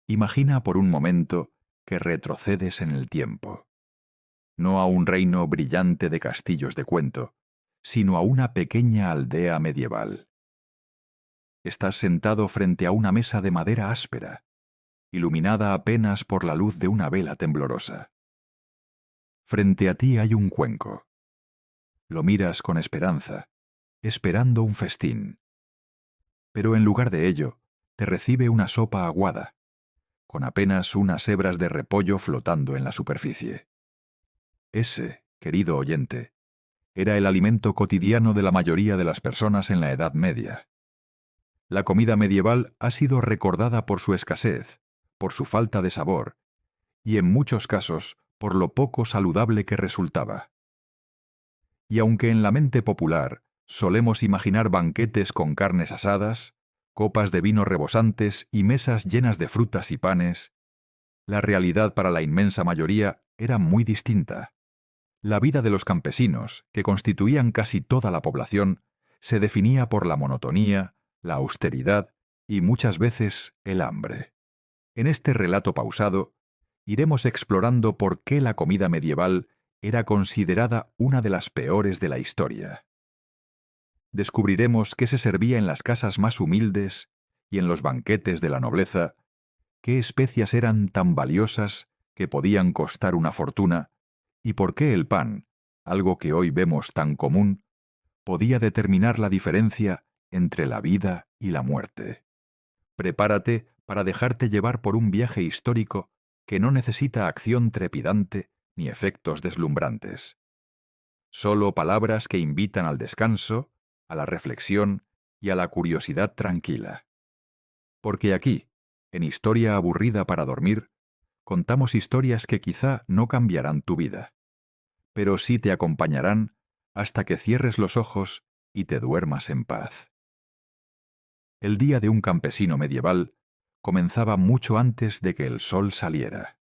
Imagina por un momento que retrocedes en el tiempo, no a un reino brillante de castillos de cuento, sino a una pequeña aldea medieval. Estás sentado frente a una mesa de madera áspera, iluminada apenas por la luz de una vela temblorosa. Frente a ti hay un cuenco. Lo miras con esperanza, esperando un festín. Pero en lugar de ello, te recibe una sopa aguada, con apenas unas hebras de repollo flotando en la superficie. Ese, querido oyente, era el alimento cotidiano de la mayoría de las personas en la Edad Media. La comida medieval ha sido recordada por su escasez, por su falta de sabor, y en muchos casos por lo poco saludable que resultaba. Y aunque en la mente popular solemos imaginar banquetes con carnes asadas, copas de vino rebosantes y mesas llenas de frutas y panes, la realidad para la inmensa mayoría era muy distinta. La vida de los campesinos, que constituían casi toda la población, se definía por la monotonía, la austeridad y muchas veces el hambre. En este relato pausado, iremos explorando por qué la comida medieval era considerada una de las peores de la historia. Descubriremos qué se servía en las casas más humildes y en los banquetes de la nobleza, qué especias eran tan valiosas que podían costar una fortuna, y por qué el pan, algo que hoy vemos tan común, podía determinar la diferencia entre la vida y la muerte. Prepárate para dejarte llevar por un viaje histórico que no necesita acción trepidante ni efectos deslumbrantes. Solo palabras que invitan al descanso, a la reflexión y a la curiosidad tranquila. Porque aquí, en Historia aburrida para dormir, contamos historias que quizá no cambiarán tu vida, pero sí te acompañarán hasta que cierres los ojos y te duermas en paz. El día de un campesino medieval comenzaba mucho antes de que el sol saliera.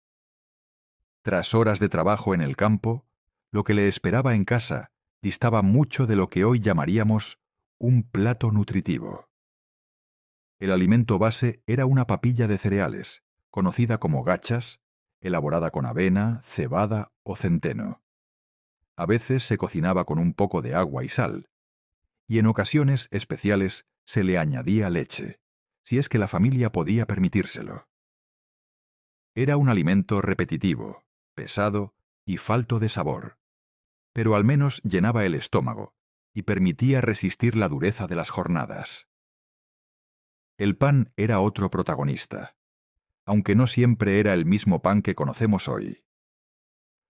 Tras horas de trabajo en el campo, lo que le esperaba en casa distaba mucho de lo que hoy llamaríamos un plato nutritivo. El alimento base era una papilla de cereales, conocida como gachas, elaborada con avena, cebada o centeno. A veces se cocinaba con un poco de agua y sal, y en ocasiones especiales se le añadía leche, si es que la familia podía permitírselo. Era un alimento repetitivo, pesado y falto de sabor, pero al menos llenaba el estómago y permitía resistir la dureza de las jornadas. El pan era otro protagonista, aunque no siempre era el mismo pan que conocemos hoy.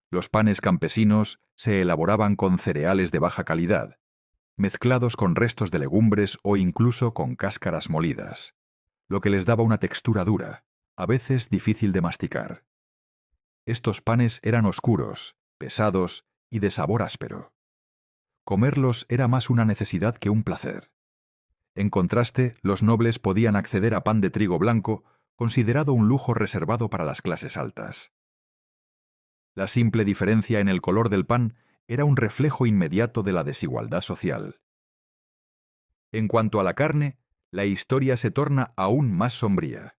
Los panes campesinos se elaboraban con cereales de baja calidad, mezclados con restos de legumbres o incluso con cáscaras molidas, lo que les daba una textura dura, a veces difícil de masticar. Estos panes eran oscuros, pesados y de sabor áspero. Comerlos era más una necesidad que un placer. En contraste, los nobles podían acceder a pan de trigo blanco, considerado un lujo reservado para las clases altas. La simple diferencia en el color del pan era un reflejo inmediato de la desigualdad social. En cuanto a la carne, la historia se torna aún más sombría.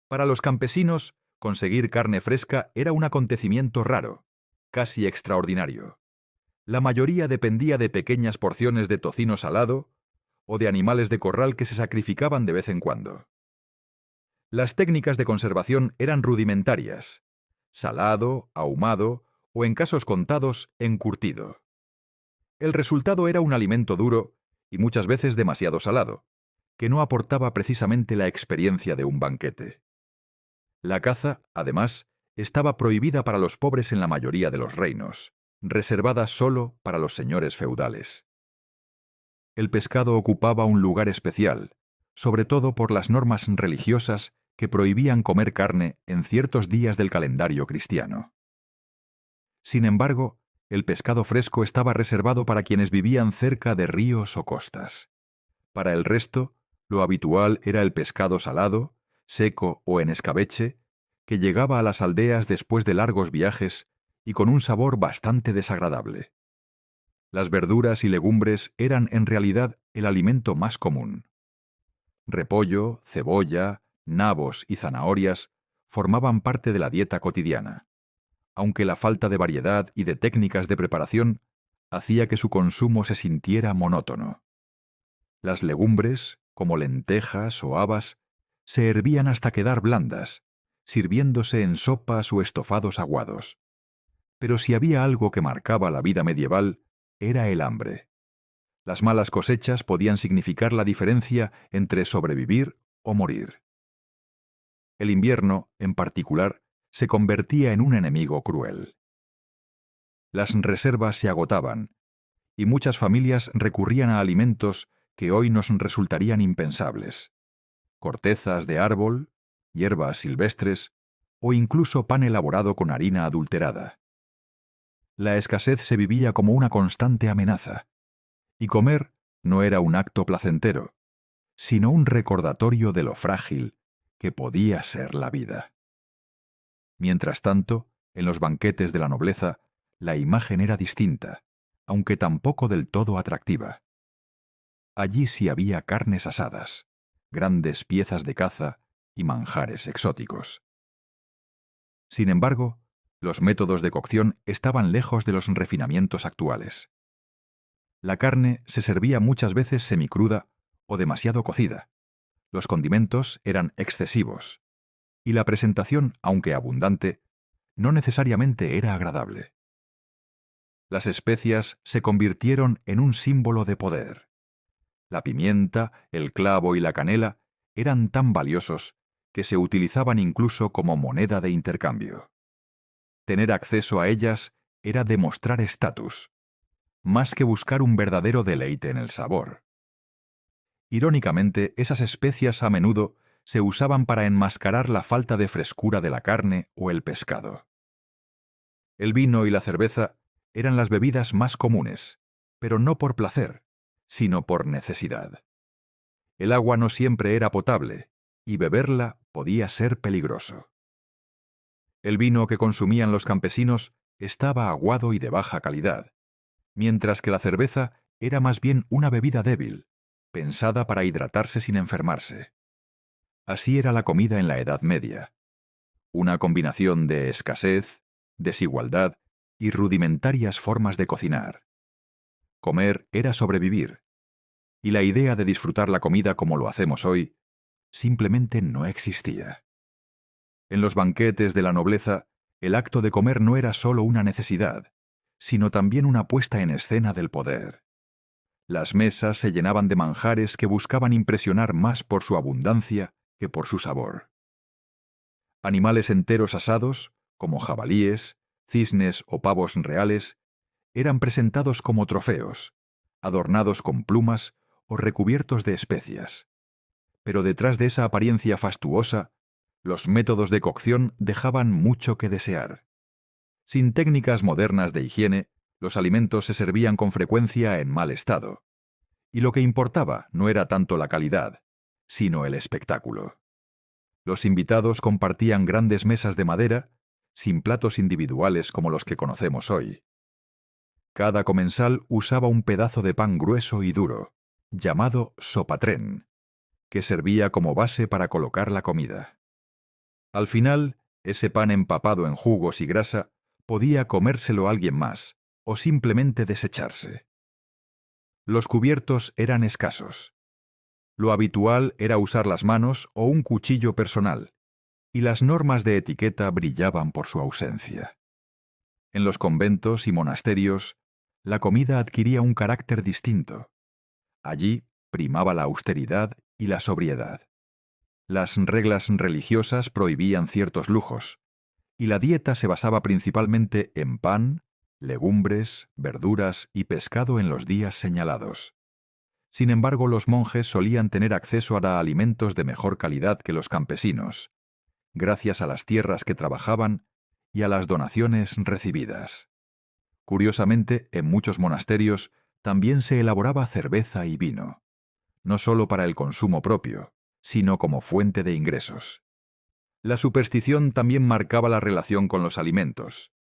Para los campesinos, conseguir carne fresca era un acontecimiento raro, casi extraordinario. La mayoría dependía de pequeñas porciones de tocino salado o de animales de corral que se sacrificaban de vez en cuando. Las técnicas de conservación eran rudimentarias: salado, ahumado o, en casos contados, encurtido. El resultado era un alimento duro y muchas veces demasiado salado, que no aportaba precisamente la experiencia de un banquete. La caza, además, estaba prohibida para los pobres en la mayoría de los reinos, reservada solo para los señores feudales. El pescado ocupaba un lugar especial, sobre todo por las normas religiosas que prohibían comer carne en ciertos días del calendario cristiano. Sin embargo, el pescado fresco estaba reservado para quienes vivían cerca de ríos o costas. Para el resto, lo habitual era el pescado salado, seco o en escabeche, que llegaba a las aldeas después de largos viajes y con un sabor bastante desagradable. Las verduras y legumbres eran en realidad el alimento más común. Repollo, cebolla, nabos y zanahorias formaban parte de la dieta cotidiana, aunque la falta de variedad y de técnicas de preparación hacía que su consumo se sintiera monótono. Las legumbres, como lentejas o habas, se hervían hasta quedar blandas, sirviéndose en sopas o estofados aguados. Pero si había algo que marcaba la vida medieval, era el hambre. Las malas cosechas podían significar la diferencia entre sobrevivir o morir. El invierno, en particular, se convertía en un enemigo cruel. Las reservas se agotaban, y muchas familias recurrían a alimentos que hoy nos resultarían impensables: cortezas de árbol, hierbas silvestres o incluso pan elaborado con harina adulterada. La escasez se vivía como una constante amenaza, y comer no era un acto placentero, sino un recordatorio de lo frágil que podía ser la vida. Mientras tanto, en los banquetes de la nobleza, la imagen era distinta, aunque tampoco del todo atractiva. Allí sí había carnes asadas, grandes piezas de caza y manjares exóticos. Sin embargo, los métodos de cocción estaban lejos de los refinamientos actuales. La carne se servía muchas veces semicruda o demasiado cocida. Los condimentos eran excesivos, y la presentación, aunque abundante, no necesariamente era agradable. Las especias se convirtieron en un símbolo de poder. La pimienta, el clavo y la canela eran tan valiosos que se utilizaban incluso como moneda de intercambio. Tener acceso a ellas era demostrar estatus, más que buscar un verdadero deleite en el sabor. Irónicamente, esas especias a menudo se usaban para enmascarar la falta de frescura de la carne o el pescado. El vino y la cerveza eran las bebidas más comunes, pero no por placer, sino por necesidad. El agua no siempre era potable, y beberla podía ser peligroso. El vino que consumían los campesinos estaba aguado y de baja calidad, mientras que la cerveza era más bien una bebida débil, pensada para hidratarse sin enfermarse. Así era la comida en la Edad Media, una combinación de escasez, desigualdad y rudimentarias formas de cocinar. Comer era sobrevivir, y la idea de disfrutar la comida como lo hacemos hoy simplemente no existía. En los banquetes de la nobleza, el acto de comer no era solo una necesidad, sino también una puesta en escena del poder. Las mesas se llenaban de manjares que buscaban impresionar más por su abundancia que por su sabor. Animales enteros asados, como jabalíes, cisnes o pavos reales, eran presentados como trofeos, adornados con plumas o recubiertos de especias. Pero detrás de esa apariencia fastuosa, los métodos de cocción dejaban mucho que desear. Sin técnicas modernas de higiene, los alimentos se servían con frecuencia en mal estado, y lo que importaba no era tanto la calidad, sino el espectáculo. Los invitados compartían grandes mesas de madera, sin platos individuales como los que conocemos hoy. Cada comensal usaba un pedazo de pan grueso y duro, llamado sopatrén, que servía como base para colocar la comida. Al final, ese pan empapado en jugos y grasa podía comérselo alguien más, o simplemente desecharse. Los cubiertos eran escasos. Lo habitual era usar las manos o un cuchillo personal, y las normas de etiqueta brillaban por su ausencia. En los conventos y monasterios, la comida adquiría un carácter distinto. Allí primaba la austeridad y la sobriedad. Las reglas religiosas prohibían ciertos lujos, y la dieta se basaba principalmente en pan, legumbres, verduras y pescado en los días señalados. Sin embargo, los monjes solían tener acceso a alimentos de mejor calidad que los campesinos, gracias a las tierras que trabajaban y a las donaciones recibidas. Curiosamente, en muchos monasterios también se elaboraba cerveza y vino, no solo para el consumo propio, sino como fuente de ingresos. La superstición también marcaba la relación con los alimentos.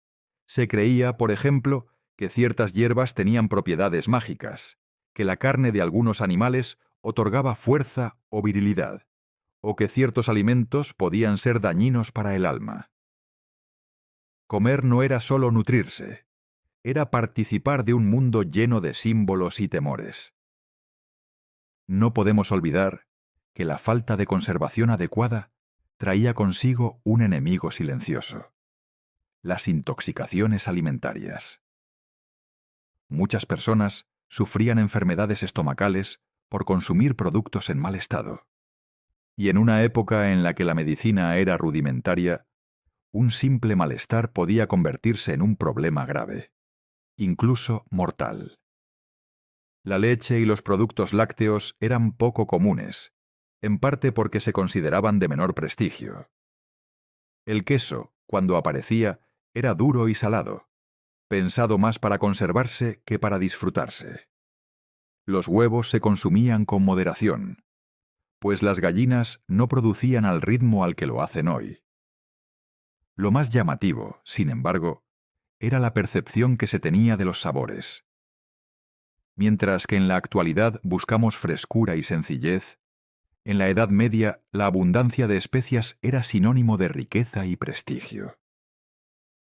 Se creía, por ejemplo, que ciertas hierbas tenían propiedades mágicas, que la carne de algunos animales otorgaba fuerza o virilidad, o que ciertos alimentos podían ser dañinos para el alma. Comer no era solo nutrirse, era participar de un mundo lleno de símbolos y temores. No podemos olvidar que la falta de conservación adecuada traía consigo un enemigo silencioso: las intoxicaciones alimentarias. Muchas personas sufrían enfermedades estomacales por consumir productos en mal estado. Y en una época en la que la medicina era rudimentaria, un simple malestar podía convertirse en un problema grave, incluso mortal. La leche y los productos lácteos eran poco comunes, en parte porque se consideraban de menor prestigio. El queso, cuando aparecía, era duro y salado, pensado más para conservarse que para disfrutarse. Los huevos se consumían con moderación, pues las gallinas no producían al ritmo al que lo hacen hoy. Lo más llamativo, sin embargo, era la percepción que se tenía de los sabores. Mientras que en la actualidad buscamos frescura y sencillez, en la Edad Media la abundancia de especias era sinónimo de riqueza y prestigio.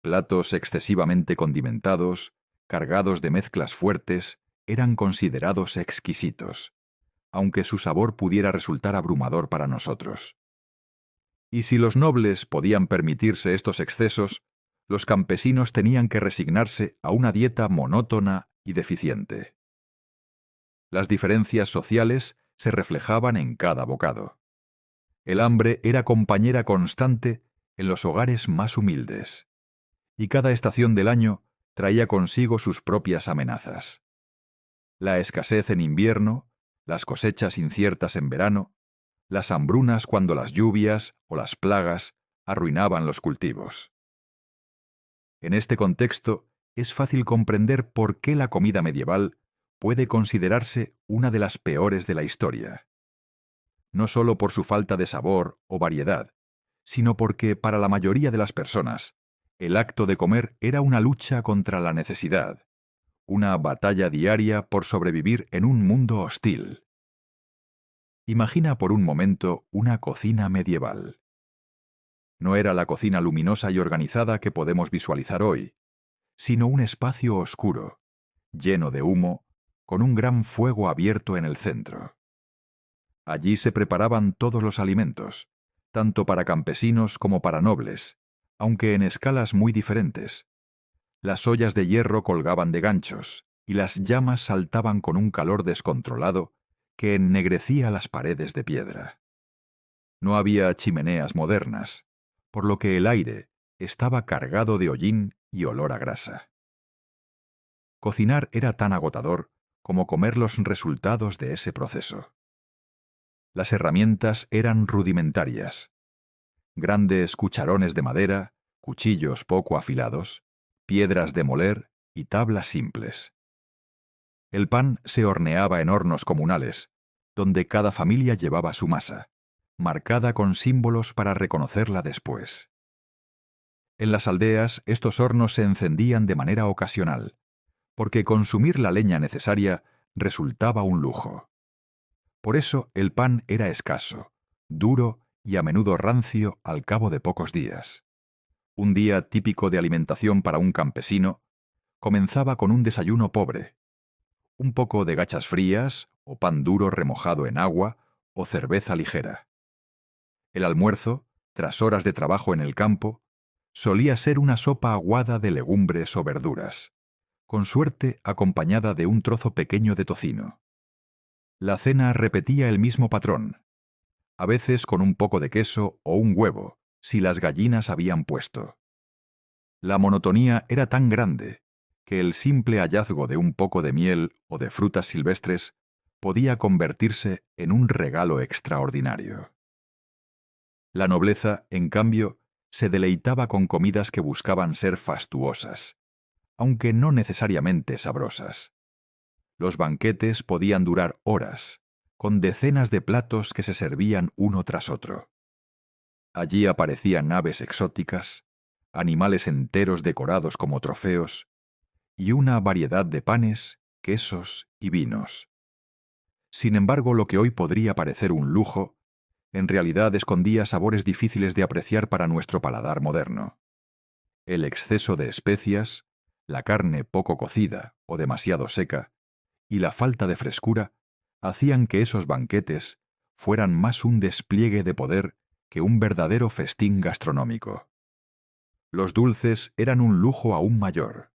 Platos excesivamente condimentados, cargados de mezclas fuertes, eran considerados exquisitos, aunque su sabor pudiera resultar abrumador para nosotros. Y si los nobles podían permitirse estos excesos, los campesinos tenían que resignarse a una dieta monótona y deficiente. Las diferencias sociales se reflejaban en cada bocado. El hambre era compañera constante en los hogares más humildes, y cada estación del año traía consigo sus propias amenazas. La escasez en invierno, las cosechas inciertas en verano, las hambrunas cuando las lluvias o las plagas arruinaban los cultivos. En este contexto, es fácil comprender por qué la comida medieval puede considerarse una de las peores de la historia. No solo por su falta de sabor o variedad, sino porque para la mayoría de las personas, el acto de comer era una lucha contra la necesidad, una batalla diaria por sobrevivir en un mundo hostil. Imagina por un momento una cocina medieval. No era la cocina luminosa y organizada que podemos visualizar hoy, sino un espacio oscuro, lleno de humo, con un gran fuego abierto en el centro. Allí se preparaban todos los alimentos, tanto para campesinos como para nobles, aunque en escalas muy diferentes. Las ollas de hierro colgaban de ganchos, y las llamas saltaban con un calor descontrolado que ennegrecía las paredes de piedra. No había chimeneas modernas, por lo que el aire estaba cargado de hollín y olor a grasa. Cocinar era tan agotador como comer los resultados de ese proceso. Las herramientas eran rudimentarias. Grandes cucharones de madera, cuchillos poco afilados, piedras de moler y tablas simples. El pan se horneaba en hornos comunales, donde cada familia llevaba su masa, marcada con símbolos para reconocerla después. En las aldeas, estos hornos se encendían de manera ocasional, porque consumir la leña necesaria resultaba un lujo. Por eso el pan era escaso, duro y a menudo rancio al cabo de pocos días. Un día típico de alimentación para un campesino comenzaba con un desayuno pobre: un poco de gachas frías, o pan duro remojado en agua, o cerveza ligera. El almuerzo, tras horas de trabajo en el campo, solía ser una sopa aguada de legumbres o verduras, con suerte acompañada de un trozo pequeño de tocino. La cena repetía el mismo patrón, a veces con un poco de queso o un huevo, si las gallinas habían puesto. La monotonía era tan grande que el simple hallazgo de un poco de miel o de frutas silvestres podía convertirse en un regalo extraordinario. La nobleza, en cambio, se deleitaba con comidas que buscaban ser fastuosas, aunque no necesariamente sabrosas. Los banquetes podían durar horas, con decenas de platos que se servían uno tras otro. Allí aparecían aves exóticas, animales enteros decorados como trofeos, y una variedad de panes, quesos y vinos. Sin embargo, lo que hoy podría parecer un lujo, en realidad escondía sabores difíciles de apreciar para nuestro paladar moderno. El exceso de especias, la carne poco cocida o demasiado seca, y la falta de frescura hacían que esos banquetes fueran más un despliegue de poder que un verdadero festín gastronómico. Los dulces eran un lujo aún mayor.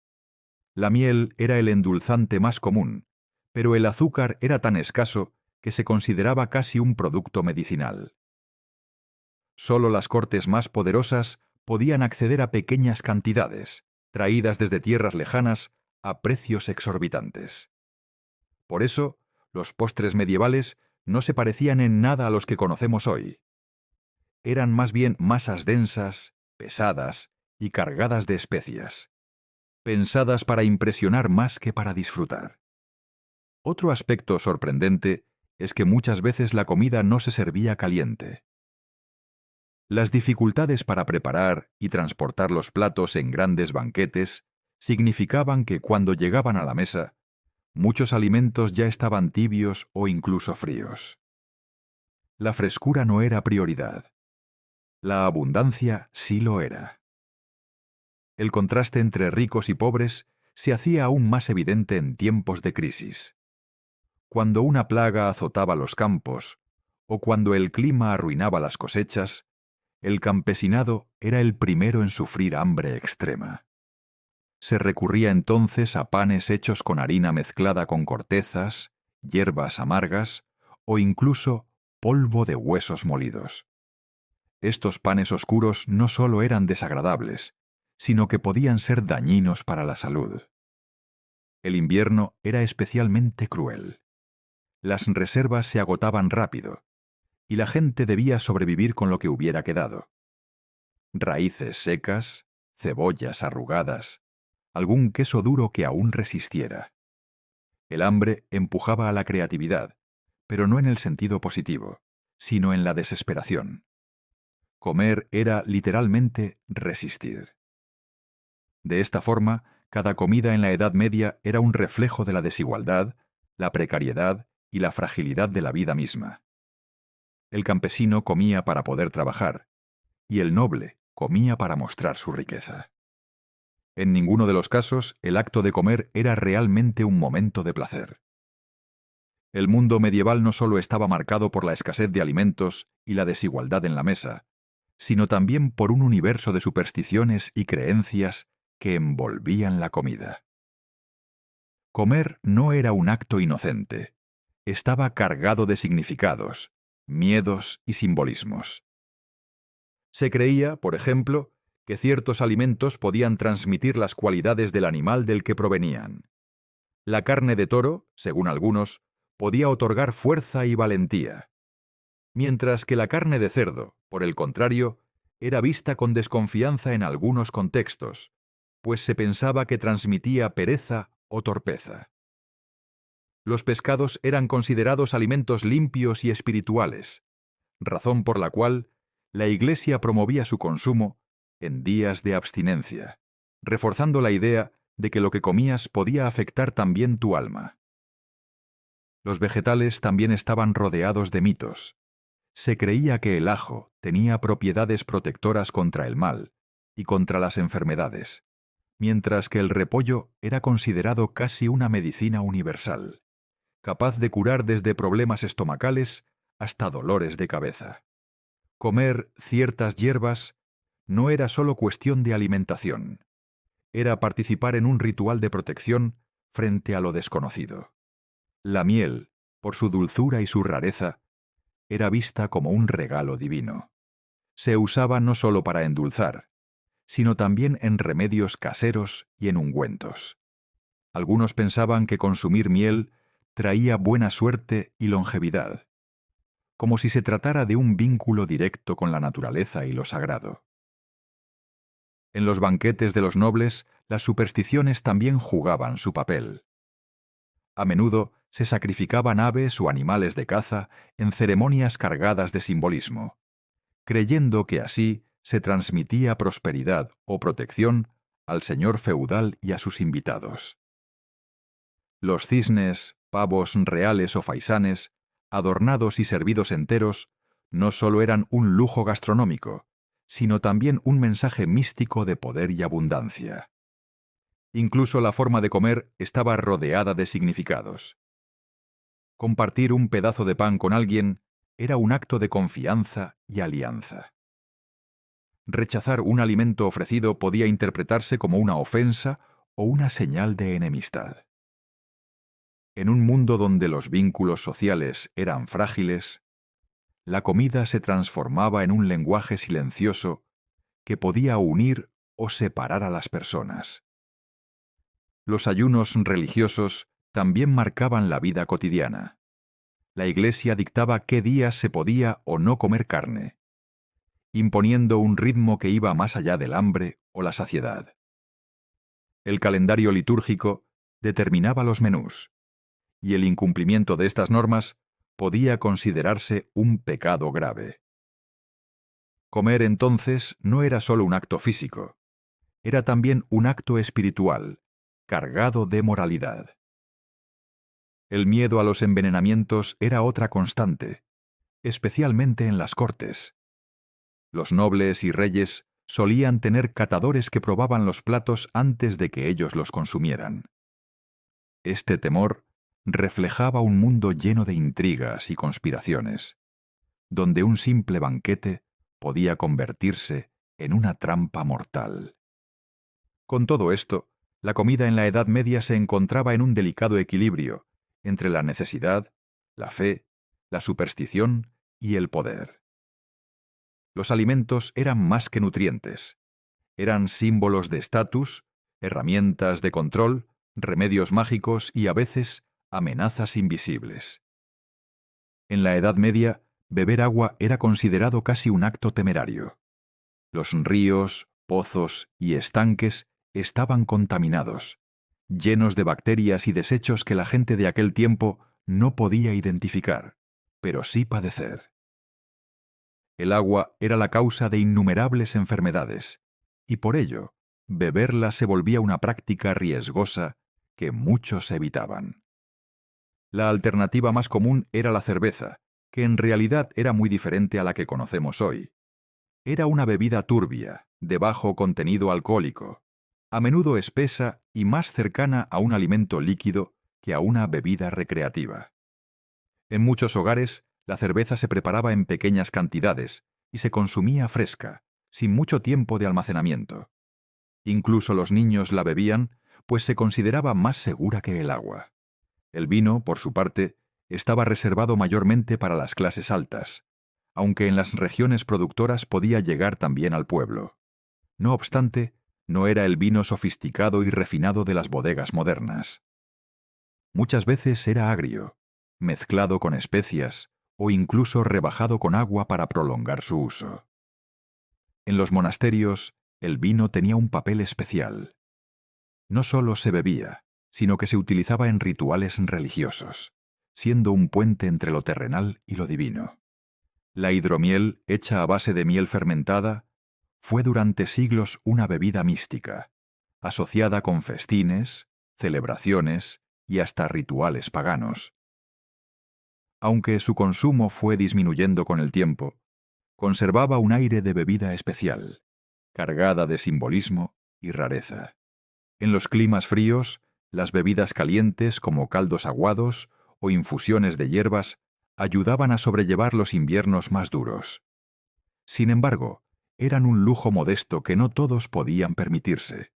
La miel era el endulzante más común, pero el azúcar era tan escaso que se consideraba casi un producto medicinal. Solo las cortes más poderosas podían acceder a pequeñas cantidades, traídas desde tierras lejanas a precios exorbitantes. Por eso, los postres medievales no se parecían en nada a los que conocemos hoy. Eran más bien masas densas, pesadas y cargadas de especias, pensadas para impresionar más que para disfrutar. Otro aspecto sorprendente es que muchas veces la comida no se servía caliente. Las dificultades para preparar y transportar los platos en grandes banquetes significaban que cuando llegaban a la mesa, muchos alimentos ya estaban tibios o incluso fríos. La frescura no era prioridad. La abundancia sí lo era. El contraste entre ricos y pobres se hacía aún más evidente en tiempos de crisis. Cuando una plaga azotaba los campos o cuando el clima arruinaba las cosechas, el campesinado era el primero en sufrir hambre extrema. Se recurría entonces a panes hechos con harina mezclada con cortezas, hierbas amargas o incluso polvo de huesos molidos. Estos panes oscuros no solo eran desagradables, sino que podían ser dañinos para la salud. El invierno era especialmente cruel. Las reservas se agotaban rápido, y la gente debía sobrevivir con lo que hubiera quedado. Raíces secas, cebollas arrugadas, algún queso duro que aún resistiera. El hambre empujaba a la creatividad, pero no en el sentido positivo, sino en la desesperación. Comer era literalmente resistir. De esta forma, cada comida en la Edad Media era un reflejo de la desigualdad, la precariedad y la fragilidad de la vida misma. El campesino comía para poder trabajar, y el noble comía para mostrar su riqueza. En ninguno de los casos el acto de comer era realmente un momento de placer. El mundo medieval no solo estaba marcado por la escasez de alimentos y la desigualdad en la mesa, sino también por un universo de supersticiones y creencias que envolvían la comida. Comer no era un acto inocente, estaba cargado de significados, miedos y simbolismos. Se creía, por ejemplo, que ciertos alimentos podían transmitir las cualidades del animal del que provenían. La carne de toro, según algunos, podía otorgar fuerza y valentía, mientras que la carne de cerdo, por el contrario, era vista con desconfianza en algunos contextos, pues se pensaba que transmitía pereza o torpeza. Los pescados eran considerados alimentos limpios y espirituales, razón por la cual la Iglesia promovía su consumo en días de abstinencia, reforzando la idea de que lo que comías podía afectar también tu alma. Los vegetales también estaban rodeados de mitos. Se creía que el ajo tenía propiedades protectoras contra el mal y contra las enfermedades, mientras que el repollo era considerado casi una medicina universal, capaz de curar desde problemas estomacales hasta dolores de cabeza. Comer ciertas hierbas no era solo cuestión de alimentación, era participar en un ritual de protección frente a lo desconocido. La miel, por su dulzura y su rareza, era vista como un regalo divino. Se usaba no solo para endulzar, sino también en remedios caseros y en ungüentos. Algunos pensaban que consumir miel traía buena suerte y longevidad, como si se tratara de un vínculo directo con la naturaleza y lo sagrado. En los banquetes de los nobles, las supersticiones también jugaban su papel. A menudo se sacrificaban aves o animales de caza en ceremonias cargadas de simbolismo, creyendo que así se transmitía prosperidad o protección al señor feudal y a sus invitados. Los cisnes, pavos reales o faisanes, adornados y servidos enteros, no solo eran un lujo gastronómico, sino también un mensaje místico de poder y abundancia. Incluso la forma de comer estaba rodeada de significados. Compartir un pedazo de pan con alguien era un acto de confianza y alianza. Rechazar un alimento ofrecido podía interpretarse como una ofensa o una señal de enemistad. En un mundo donde los vínculos sociales eran frágiles, la comida se transformaba en un lenguaje silencioso que podía unir o separar a las personas. Los ayunos religiosos también marcaban la vida cotidiana. La Iglesia dictaba qué días se podía o no comer carne, imponiendo un ritmo que iba más allá del hambre o la saciedad. El calendario litúrgico determinaba los menús, y el incumplimiento de estas normas podía considerarse un pecado grave. Comer entonces no era solo un acto físico, era también un acto espiritual, cargado de moralidad. El miedo a los envenenamientos era otra constante, especialmente en las cortes. Los nobles y reyes solían tener catadores que probaban los platos antes de que ellos los consumieran. Este temor reflejaba un mundo lleno de intrigas y conspiraciones, donde un simple banquete podía convertirse en una trampa mortal. Con todo esto, la comida en la Edad Media se encontraba en un delicado equilibrio entre la necesidad, la fe, la superstición y el poder. Los alimentos eran más que nutrientes. Eran símbolos de estatus, herramientas de control, remedios mágicos y a veces amenazas invisibles. En la Edad Media, beber agua era considerado casi un acto temerario. Los ríos, pozos y estanques estaban contaminados, llenos de bacterias y desechos que la gente de aquel tiempo no podía identificar, pero sí padecer. El agua era la causa de innumerables enfermedades, y por ello, beberla se volvía una práctica riesgosa que muchos evitaban. La alternativa más común era la cerveza, que en realidad era muy diferente a la que conocemos hoy. Era una bebida turbia, de bajo contenido alcohólico, a menudo espesa y más cercana a un alimento líquido que a una bebida recreativa. En muchos hogares, la cerveza se preparaba en pequeñas cantidades y se consumía fresca, sin mucho tiempo de almacenamiento. Incluso los niños la bebían, pues se consideraba más segura que el agua. El vino, por su parte, estaba reservado mayormente para las clases altas, aunque en las regiones productoras podía llegar también al pueblo. No obstante, no era el vino sofisticado y refinado de las bodegas modernas. Muchas veces era agrio, mezclado con especias o incluso rebajado con agua para prolongar su uso. En los monasterios, el vino tenía un papel especial. No solo se bebía, sino que se utilizaba en rituales religiosos, siendo un puente entre lo terrenal y lo divino. La hidromiel, hecha a base de miel fermentada, fue durante siglos una bebida mística, asociada con festines, celebraciones y hasta rituales paganos. Aunque su consumo fue disminuyendo con el tiempo, conservaba un aire de bebida especial, cargada de simbolismo y rareza. En los climas fríos, las bebidas calientes como caldos aguados o infusiones de hierbas ayudaban a sobrellevar los inviernos más duros. Sin embargo, eran un lujo modesto que no todos podían permitirse.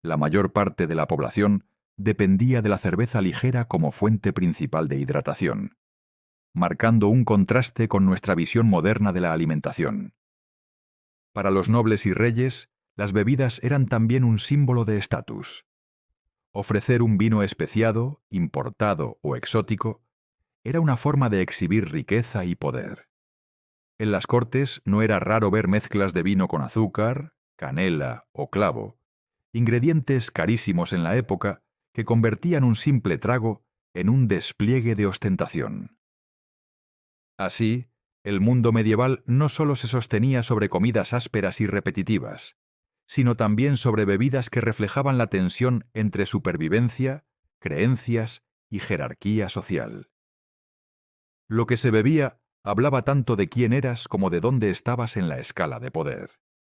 La mayor parte de la población dependía de la cerveza ligera como fuente principal de hidratación, marcando un contraste con nuestra visión moderna de la alimentación. Para los nobles y reyes, las bebidas eran también un símbolo de estatus. Ofrecer un vino especiado, importado o exótico era una forma de exhibir riqueza y poder. En las cortes no era raro ver mezclas de vino con azúcar, canela o clavo, ingredientes carísimos en la época que convertían un simple trago en un despliegue de ostentación. Así, el mundo medieval no solo se sostenía sobre comidas ásperas y repetitivas, sino también sobre bebidas que reflejaban la tensión entre supervivencia, creencias y jerarquía social. Lo que se bebía Hablaba tanto de quién eras como de dónde estabas en la escala de poder.